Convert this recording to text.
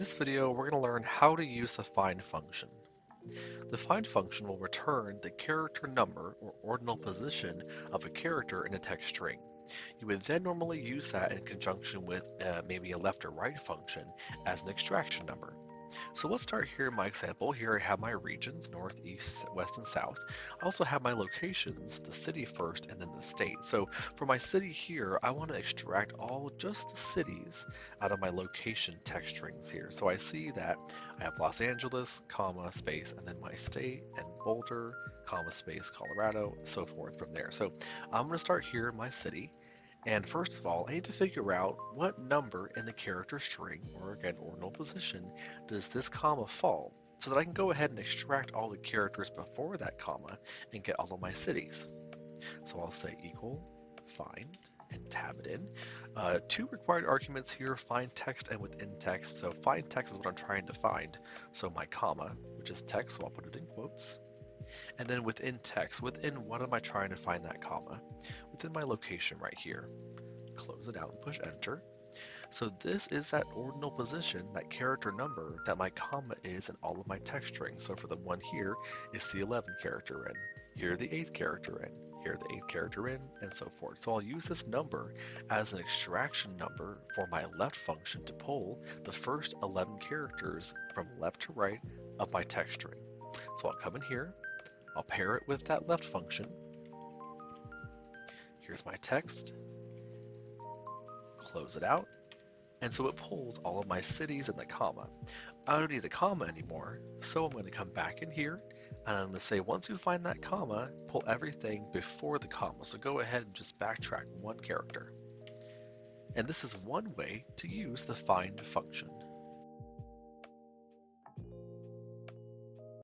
this video, we're going to learn how to use the find function. The find function will return the character number or ordinal position of a character in a text string. You would then normally use that in conjunction with maybe a left or right function as an extraction number. So let's start here in my example. Here I have my regions, north, east, west, and south. I also have my locations, the city first and then the state. So for my city here, I want to extract all just the cities out of my location text strings here. So I see that I have Los Angeles, comma, space, and then my state, and Boulder, comma, space, Colorado, so forth from there. So I'm going to start here in my city. And first of all, I need to figure out what number in the character string, or again, ordinal position, does this comma fall, so that I can go ahead and extract all the characters before that comma and get all of my cities. So I'll say equal find and tab it in. Two required arguments here, find text and within text. So find text is what I'm trying to find. So my comma, which is text, so I'll put it in quotes. And then within text, within what am I trying to find that comma? Within my location right here. Close it out and push enter. So this is that ordinal position, that character number that my comma is in all of my text strings. So for the one here, it's the 11th character in. Here the 8th character in. Here the 8th character in, and so forth. So I'll use this number as an extraction number for my left function to pull the first 11 characters from left to right of my text string. So I'll come in here, I'll pair it with that left function. Here's my text, close it out, and so it pulls all of my cities and the comma. I don't need the comma anymore, so I'm going to come back in here, and I'm going to say once you find that comma, pull everything before the comma. So go ahead and just backtrack one character. And this is one way to use the find function.